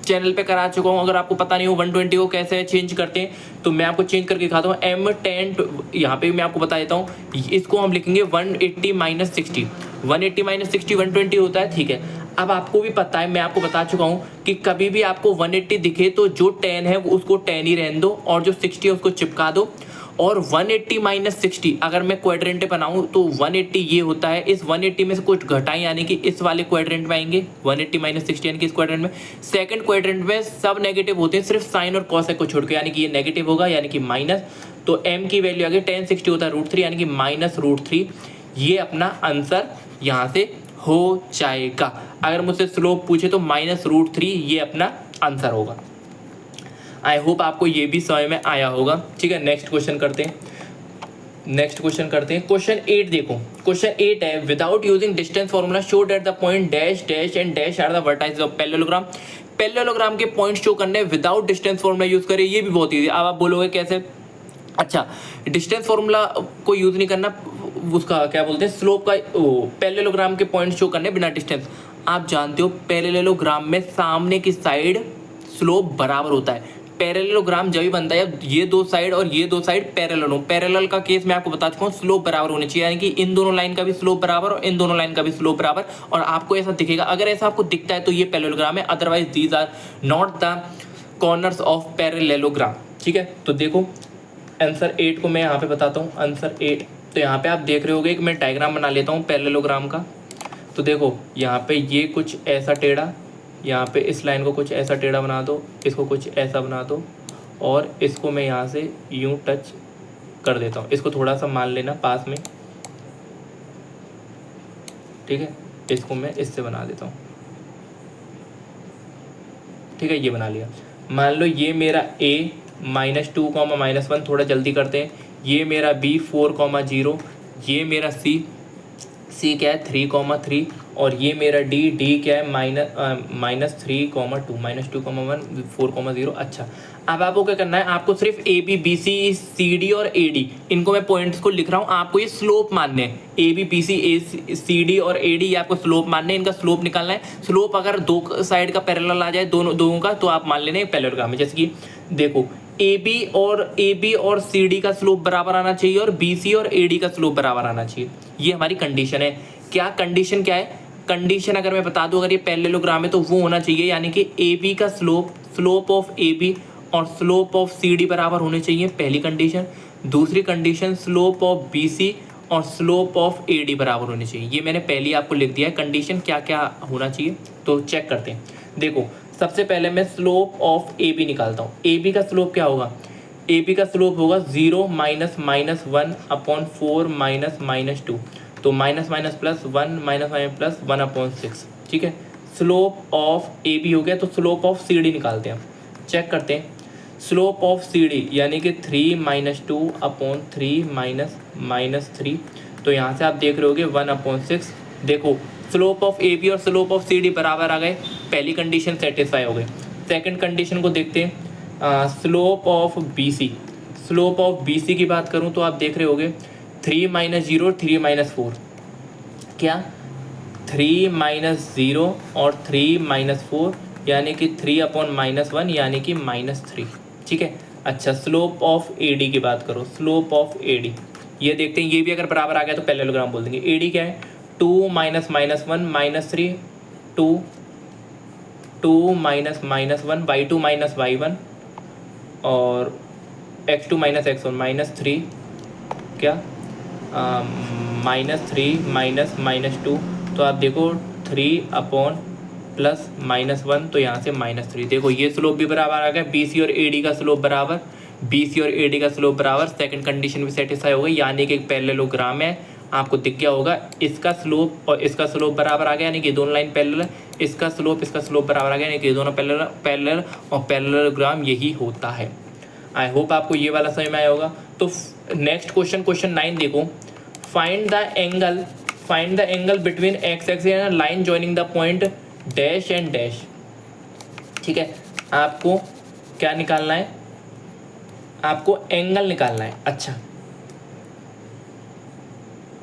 चैनल पे करा चुका हूँ, अगर आपको पता नहीं हो 120 को कैसे चेंज करते हैं तो मैं आपको चेंज करके दिखाता हूँ। m tan यहाँ पे मैं आपको बता देता हूँ, इसको हम लिखेंगे 180 - 60। 180 - 60 120 होता है। ठीक है, अब आपको भी पता है, मैं आपको बता चुका हूँ कि कभी भी आपको 180 दिखे तो जो 10 है वो उसको 10 ही रहने दो और जो 60 है उसको चिपका दो। और 180 - 60 अगर मैं क्वाड्रेंट बनाऊं तो 180 ये होता है, इस 180 में से कुछ घटाएं यानी कि इस वाले क्वाड्रेंट में आएंगे 180 - 60, यानी कि इस क्वाड्रेंट में। सेकंड क्वाड्रेंट में सब नेगेटिव होते हैं सिर्फ साइन और कॉसेक को छोड़ के, यानी कि ये नेगेटिव होगा यानी कि माइनस। तो m की वैल्यू आ गई tan 60 होता है √3 यानी कि -√3। ये अपना आंसर यहाँ से हो जाएगा। अगर मुझसे स्लोप पूछे तो -√3 ये अपना आंसर होगा। आई होप आपको ये भी समझ में आया होगा। ठीक है, नेक्स्ट क्वेश्चन करते हैं। क्वेश्चन 8 देखो, क्वेश्चन 8 है without using distance formula show that the point dash dash and dash are the vertices of parallelogram. Parallelogram के पॉइंट शो करने विदाउट डिस्टेंस फॉर्मूला यूज करें, ये भी बहुत ईजी। अब आप बोलोगे कैसे, अच्छा डिस्टेंस फॉर्मूला को यूज नहीं करना, उसका क्या बोलते हैं स्लोप का, पैरेललोग्राम के पॉइंट शो करने बिना डिस्टेंस। आप जानते हो पैरेललोग्राम में सामने की साइड स्लोप बराबर होता है। पैरेललोग्राम जब भी बनता है ये दो साइड और ये दो साइड पैरेलल हो। पैरेलल का केस मैं आपको बता चुका हूँ, स्लोप बराबर होनी चाहिए, यानी कि इन दोनों लाइन का भी स्लोप बराबर और इन दोनों लाइन का भी स्लोप बराबर। और आपको ऐसा दिखेगा, अगर ऐसा आपको दिखता है तो ये पैरेललोग्राम है, otherwise these are not the corners of parallelogram. ठीक है, तो देखो आंसर 8 को मैं यहाँ पे बताता हूँ। आंसर 8 तो यहाँ पे आप देख रहे होगे कि मैं डायग्राम बना लेता हूँ पैरेललोग्राम का। तो देखो यहाँ पे ये कुछ ऐसा टेढ़ा, यहाँ पे इस लाइन को कुछ ऐसा टेढ़ा बना दो, इसको कुछ ऐसा बना दो और इसको मैं यहाँ से यूं टच कर देता हूँ। इसको थोड़ा सा मान लेना पास में, ठीक है, इसको मैं इससे बना देता हूँ। ठीक है, ये बना लिया। मान लो ये मेरा a -2, -1, थोड़ा जल्दी करते हैं। ये मेरा b 4, 0, ये मेरा c क्या है 3, 3 और ये मेरा d क्या है -3, 2, -2, 1, 4, 0। अच्छा अब आपको क्या करना है, आपको सिर्फ A B B C C D और ए डी, इनको मैं पॉइंट्स को लिख रहा हूँ, आपको ये स्लोप मानने हैं। A B B C D और ए डी ये आपको स्लोप मानने हैं, इनका स्लोप निकालना है। स्लोप अगर दो साइड का पैरेलल आ जाए दोनों का, तो आप मान लेना है पैरेललोग्राम है। जैसे कि देखो ए बी और सी डी का स्लोप बराबर आना चाहिए और बी सी और ए डी का स्लोप बराबर आना चाहिए। ये हमारी कंडीशन है। क्या कंडीशन क्या है, कंडीशन अगर मैं बता दूं, अगर ये पैरेललोग्राम है तो वो होना चाहिए, यानी कि ए बी का स्लोप ऑफ ए बी और स्लोप ऑफ सी डी बराबर होने चाहिए, पहली कंडीशन। दूसरी condition slope of B C और स्लोप ऑफ ए डी बराबर होने चाहिए। ये मैंने पहले आपको लिख दिया है कंडीशन क्या क्या होना चाहिए। तो चेक करते हैं। देखो सबसे पहले मैं स्लोप ऑफ ए बी निकालता हूँ। ए बी का स्लोप क्या होगा, ए बी का स्लोप होगा 0 - -1/4 -2, तो minus minus plus 1 minus minus plus 1/6। ठीक है, स्लोप ऑफ ए बी हो गया। तो स्लोप ऑफ सी डी निकालते हैं, चेक करते हैं। स्लोप ऑफ सी डी यानी कि 3 - 2/3 - -3, तो यहाँ से आप देख रहे होगे 1/6। देखो स्लोप ऑफ ए बी और स्लोप ऑफ सी डी बराबर आ गए, पहली कंडीशन सेटिस्फाई हो गई। सेकंड कंडीशन को देखते हैं, slope of B C. Slope of B C की बात करूँ तो आप देख रहे होगे 3 - 0 3 - 4, क्या 3 - 0 और 3 - 4 यानी कि 3/-1 यानी कि -3। ठीक है, अच्छा स्लोप ऑफ ए डी की बात करो। स्लोप ऑफ ए डी ये देखते हैं, ये भी अगर बराबर आ गया तो पैरेललोग्राम बोल देंगे। ए डी क्या है 2 - -1 -3 2 2 - -1 y2 - y1 और x2 - x1 -3, क्या -3 - -2, तो आप देखो 3/+-1, तो यहाँ से -3। देखो ये स्लोप भी बराबर आ गया, बी सी और ए डी का स्लोप बराबर, बी सी और ए डी का स्लोप बराबर। सेकंड कंडीशन भी सेटिस्फाई हो गई, यानी कि एक पैरेललोग्राम है आपको दिख गया होगा, इसका स्लोप और इसका स्लोप बराबर आ गया, यानी कि दोनों लाइन पैरेलल है, इसका स्लोप बराबर आ गया, यानी कि दोनों पैरेलल और पैरेललोग्राम यही होता है। आई होप आपको ये वाला समझ में आया होगा। तो नेक्स्ट क्वेश्चन 9 देखो, find the angle between x axis and line joining the point dash and dash. ठीक है, आपको क्या निकालना है, आपको एंगल निकालना है। अच्छा,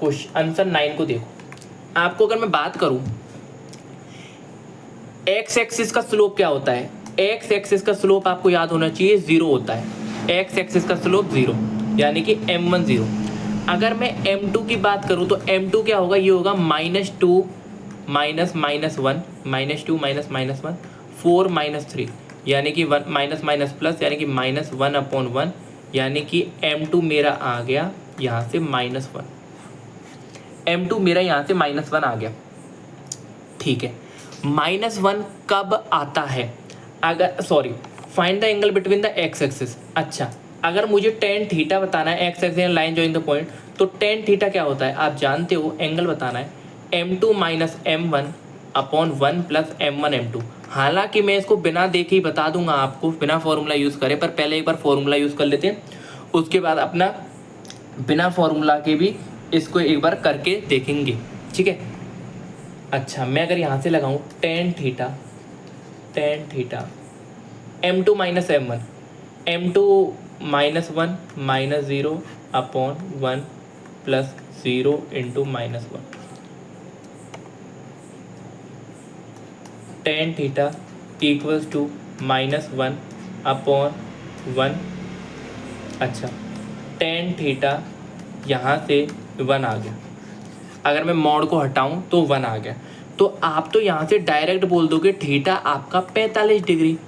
क्वेश्चन आंसर 9 को देखो, आपको अगर मैं बात करूं एक्स एक्सिस का स्लोप क्या होता है, एक्स एक्सिस का स्लोप आपको याद होना चाहिए 0 होता है। एक्स एक्सिस का स्लोप 0 यानी कि m1 0। अगर मैं m2 की बात करूं तो m2 क्या होगा, ये होगा -2 -1 -2 -1 4 -3 यानी कि 1 माइनस प्लस यानी कि -1/1 यानी कि m2 मेरा आ गया यहाँ से -1, m2 मेरा यहाँ से -1 आ गया। ठीक है, -1 कब आता है, अगर sorry find the angle between the x axis. अच्छा, अगर मुझे tan थीटा बताना है, x axis line joining the point, तो tan थीटा क्या होता है आप जानते हो, एंगल बताना है m2 - m1/1 + m1 m2। हालांकि मैं इसको बिना देखे ही बता दूंगा आपको, बिना फॉर्मूला यूज़ करे, पर पहले एक बार फॉर्मूला यूज़ कर लेते हैं, उसके बाद अपना बिना फॉर्मूला के भी इसको एक बार करके देखेंगे। ठीक है, अच्छा मैं अगर यहाँ से लगाऊँ tan theta m2 - m1, m2 -1 -0/1 + 0 × -1, tan theta = -1/1। अच्छा, tan थीटा यहाँ से 1 आ गया, अगर मैं मॉड को हटाऊं तो 1 आ गया, तो आप तो यहाँ से डायरेक्ट बोल दोगे थीटा आपका 45 डिग्री,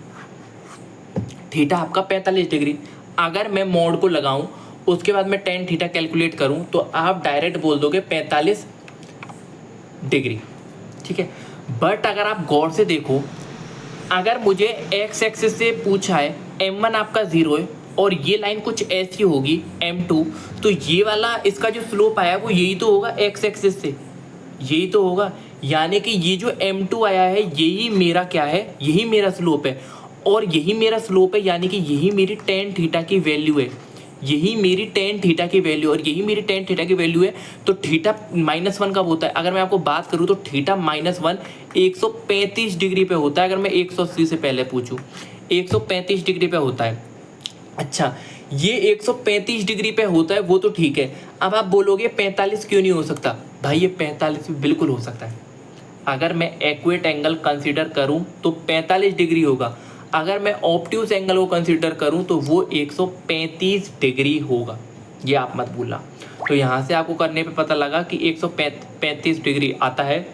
थीटा आपका 45 डिग्री। अगर मैं मॉड को लगाऊं उसके बाद मैं tan थीटा कैलकुलेट करूं तो आप डायरेक्ट बोल दोगे 45 डिग्री। ठीक है, बट अगर आप गौर से देखो, अगर मुझे एक्स एक्सिस से पूछा है m1 आपका 0 है और ये लाइन कुछ ऐसी होगी m2, तो ये वाला इसका जो स्लोप आया वो यही तो होगा, एक्स एक्सिस से यही तो होगा, यानी कि ये जो m2 आया है यही मेरा क्या है, यही मेरा स्लोप है, और यही मेरा स्लोप है, यानी कि यही मेरी tan थीटा की वैल्यू है, यही मेरी tan थीटा की वैल्यू, और यही मेरी tan थीटा की वैल्यू है। तो थीटा -1 कब होता है, अगर मैं आपको बात करूँ तो थीटा -1 135 डिग्री पे होता है, अगर मैं 180 से पहले पूछूँ 135 डिग्री पे होता है। अच्छा, ये 135 डिग्री पे होता है वो तो ठीक है, अब आप बोलोगे 45 क्यों नहीं हो सकता, भाई ये 45 भी बिल्कुल हो सकता है। अगर मैं एक्वेट एंगल कंसीडर करूं तो 45 डिग्री होगा, अगर मैं ऑब्ट्यूस एंगल को कंसीडर करूं तो वो 135 डिग्री होगा, ये आप मत भूलना। तो यहाँ से आपको करने पे पता लगा कि 135 डिग्री आता है,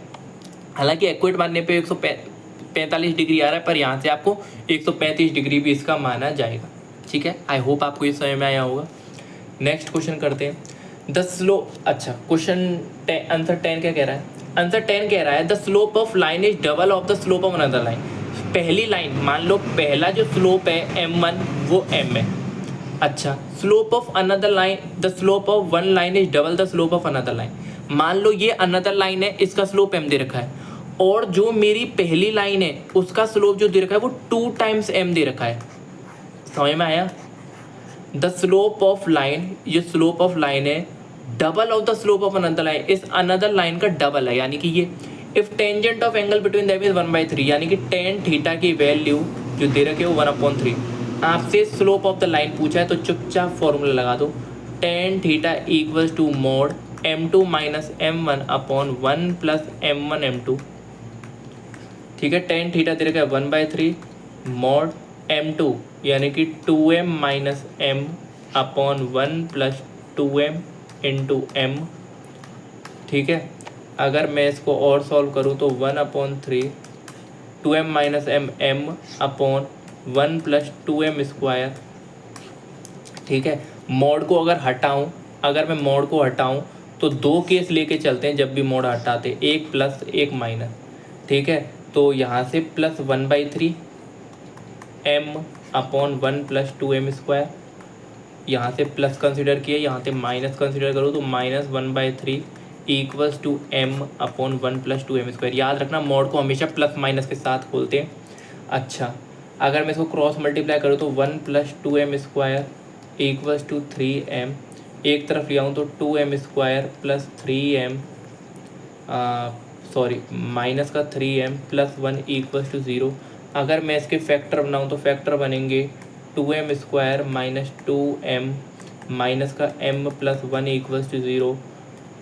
हालांकि एक्वेट मानने पे 145 डिग्री आ रहा है, पर यहाँ से आपको 135 डिग्री भी इसका माना जाएगा। ठीक है, आई होप आपको ये समझ में आया होगा। नेक्स्ट क्वेश्चन करते हैं, द स्लोप। अच्छा, क्वेश्चन आंसर 10 क्या कह रहा है, आंसर 10 कह रहा है the slope of line is double of the slope of another line. पहली लाइन, मान लो पहला जो स्लोप है m1 वो m है। अच्छा, slope of another line, the slope of one line is double the slope of another line. मान लो ये अनदर लाइन है, इसका स्लोप m दे रखा है, और जो मेरी पहली लाइन है उसका स्लोप जो दे रखा है वो 2 टाइम्स m दे रखा है। समझ में आया, द स्लोप ऑफ लाइन, ये स्लोप ऑफ लाइन है double of the slope of another line, इस अनदर लाइन का डबल है, यानी कि ये if tangent of angle between them is 1/3, यानी कि tan थीटा की वैल्यू जो दे रखे हो 1/3। आपसे स्लोप ऑफ द लाइन पूछा है तो चुपचाप फॉर्मूला लगा दो, tan theta = mod m2 - m1/1 + m1 m2। ठीक है, tan थीटा दे रखा है 1/3 mod m2 यानी कि 2m - m/1 + 2m × m। ठीक है, अगर मैं इसको और सॉल्व करूँ तो 1/3 2m - m/1 + 2m²। ठीक है, मॉड को अगर हटाऊँ, अगर मैं मॉड को हटाऊँ तो 2 केस लेके चलते हैं, जब भी मॉड हटाते, एक प्लस एक माइनस। ठीक है, तो यहाँ से +1/3 m/1 + 2m², यहाँ से प्लस कंसिडर किए, यहाँ से माइनस कंसिडर करूँ तो -1/3 equals to M upon 1 plus 2m²। याद रखना मॉड को हमेशा प्लस माइनस के साथ खोलते हैं। अच्छा, अगर मैं इसको क्रॉस मल्टीप्लाई करूँ तो 1 plus 2m² equals to 3m, एक तरफ ले आऊँ तो 2m² plus 3m sorry minus का 3m प्लस 1 इक्वल्स टू 0। अगर मैं इसके फैक्टर बनाऊँ तो फैक्टर बनेंगे 2m² माइनस 2m माइनस का m plus 1 equals to 0।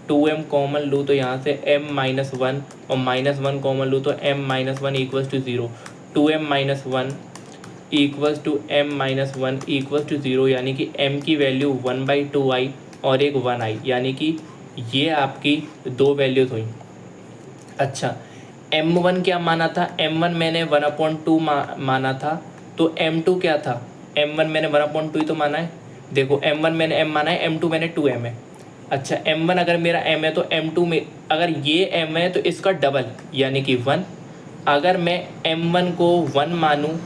2m common लूँ तो यहाँ से m माइनस 1 और माइनस 1 कॉमन लूँ तो m minus 1 equals to 0। 2m minus 1 equals to m minus 1 equals to 0, यानी कि m की वैल्यू 1/2 आई और एक 1 आई, यानी कि ये आपकी दो वैल्यूज़ हुई। अच्छा, m1 क्या माना था? m1 मैंने 1/2 माना था, तो m2 क्या था? m1 मैंने 1/2 ही तो माना है। देखो m1 मैंने m माना है, m2 मैंने 2m है। अच्छा, m1 अगर मेरा m है तो m2 में अगर ये m है तो इसका डबल यानी कि 1। अगर मैं m1 को 1 मानूँ,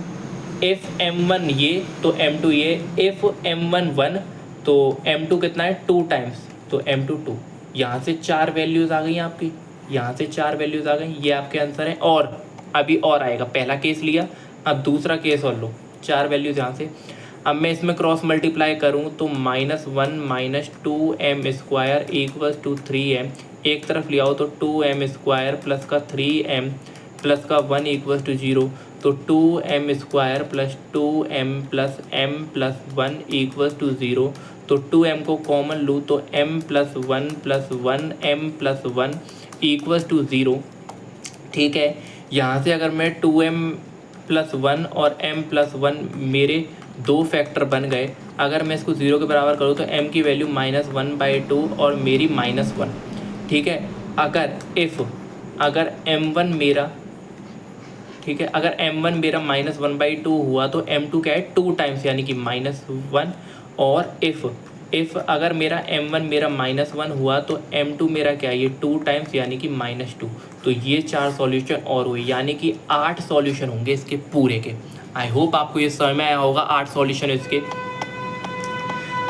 इफ़ m1 ये तो m2 ये, इफ़ m1 1 तो m2 कितना है 2 टाइम्स, तो m2 2। यहाँ से 4 वैल्यूज़ आ गई आपकी, यहाँ से 4 वैल्यूज़ आ गई, ये आपके आंसर है। और अभी और आएगा, पहला केस लिया, अब दूसरा केस और लो, 4 वैल्यूज़ यहाँ से। अब मैं इसमें क्रॉस मल्टीप्लाई करूँ तो -1 minus 2m² equals to 3m, एक तरफ ले आओ तो 2m² प्लस का 3m प्लस का 1 इक्वल्स टू 0, तो 2m² plus 2m plus m plus 1 equals to 0। तो 2m को कॉमन लूँ तो m plus 1 plus 1 m plus 1 equals to 0। ठीक है, यहाँ से अगर मैं 2m प्लस 1 और m प्लस 1 मेरे दो फैक्टर बन गए, अगर मैं इसको 0 के बराबर करूँ तो m की वैल्यू -1/2 और मेरी -1। ठीक है, अगर m1 मेरा, ठीक है, अगर m1 मेरा -1/2 हुआ तो m2 क्या है 2 टाइम्स यानी कि -1। और इफ़ अगर मेरा m1 मेरा -1 हुआ तो m2 मेरा क्या है ये 2 टाइम्स यानी कि -2। तो ये 4 सॉल्यूशन और हुए, यानी कि 8 सॉल्यूशन होंगे इसके पूरे के। आई होप आपको ये समझ में आया होगा 8 सॉल्यूशन इसके।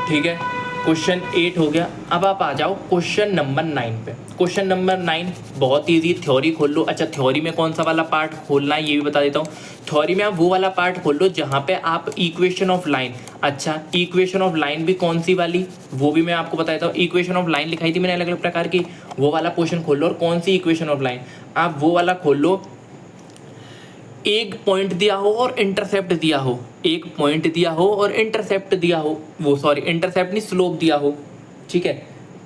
ठीक है, क्वेश्चन 8 हो गया। अब आप आ जाओ क्वेश्चन नंबर 9 पे। क्वेश्चन नंबर 9 बहुत ईजी, थ्योरी खोल लो। अच्छा, थ्योरी में कौन सा वाला पार्ट खोलना है ये भी बता देता हूँ। थ्योरी में आप वो वाला पार्ट खोल लो जहाँ पे आप इक्वेशन ऑफ लाइन, अच्छा इक्वेशन ऑफ लाइन भी कौन सी वाली वो भी मैं आपको बता देता हूँ। इक्वेशन ऑफ लाइन लिखाई थी मैंने अलग अलग प्रकार की, वो वाला पोर्शन खोल लो। और कौन सी इक्वेशन ऑफ लाइन, आप वो वाला खोल लो, एक पॉइंट दिया हो और इंटरसेप्ट दिया हो, एक पॉइंट दिया हो और इंटरसेप्ट दिया हो, वो सॉरी इंटरसेप्ट नहीं स्लोप दिया हो। ठीक है,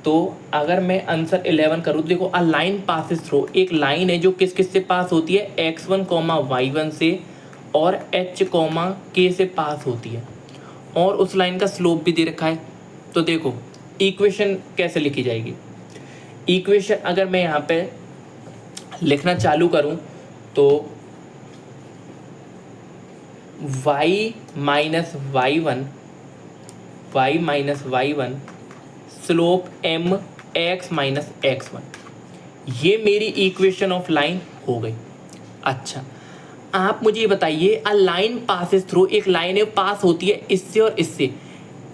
तो अगर मैं आंसर 11 करूँ तो देखो, अ लाइन पासिस थ्रू, एक लाइन है जो किस किस से पास होती है, x1, y1 से और h, k से पास होती है, और उस लाइन का स्लोप भी दे रखा है। तो देखो इक्वेशन कैसे लिखी जाएगी। इक्वेशन अगर मैं यहाँ पे लिखना चालू करूँ तो y minus y1 slope m x minus x1, ये मेरी इक्वेशन ऑफ लाइन हो गई। अच्छा, आप मुझे ये बताइए, अ लाइन पासिस थ्रू, एक लाइन है पास होती है इससे और इससे,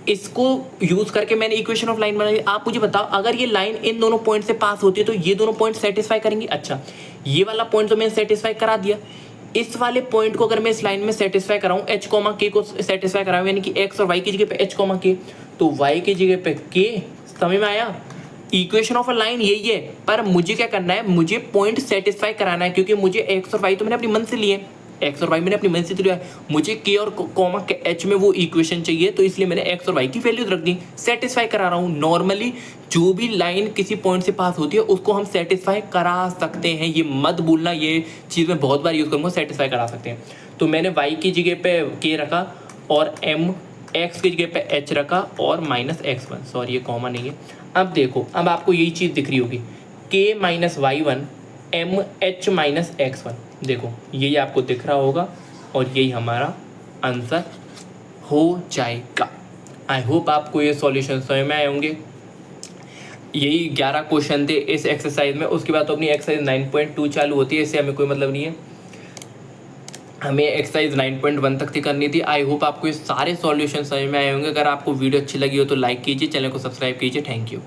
इसको यूज करके मैंने इक्वेशन ऑफ लाइन बनाई। आप मुझे बताओ, अगर ये लाइन इन दोनों पॉइंट से पास होती है तो ये दोनों पॉइंट सेटिस्फाई करेंगी। अच्छा, ये वाला पॉइंट तो मैंने सेटिस्फाई करा दिया, इस वाले पॉइंट को अगर मैं इस लाइन में सेटिस्फाई कराऊं, h, k को सेटिस्फाई कराऊं, यानी कि x और y की जगह पे h, k, तो y की जगह पे k। समझ में आया? इक्वेशन ऑफ अ लाइन यही है, पर मुझे क्या करना है, मुझे पॉइंट सेटिस्फाई कराना है, क्योंकि मुझे x और y तो मैंने अपनी मन से लिए, x और y मैंने अपनी मन से लिया है, मुझे k और h में वो इक्वेशन चाहिए, तो इसलिए मैंने x और y की वैल्यूज रख दी, सेटिस्फाई करा रहा हूँ। नॉर्मली जो भी लाइन किसी पॉइंट से पास होती है उसको हम सेटिस्फाई करा सकते हैं, ये मत भूलना, ये चीज़ मैं बहुत बार यूज़ करूँगा, सेटिस्फाई करा सकते हैं। तो मैंने y की जगह पे k रखा और m, x की जगह पे h रखा और -x1, सॉरी ये कॉमन नहीं है। अब देखो, अब आपको यही चीज़ दिख रही होगी, k minus y1 m h minus x1, देखो यही आपको दिख रहा होगा और यही हमारा आंसर हो जाएगा। आई होप आपको ये सॉल्यूशन समझ में आए होंगे। यही 11 क्वेश्चन थे इस एक्सरसाइज में, उसके बाद तो अपनी एक्सरसाइज 9.2 चालू होती है, इससे हमें कोई मतलब नहीं है, हमें एक्सरसाइज 9.1 तक थी करनी थी। आई होप आपको ये सारे सॉल्यूशन समझ में आए होंगे। अगर आपको वीडियो अच्छी लगी हो तो लाइक कीजिए, चैनल को सब्सक्राइब कीजिए। Thank you.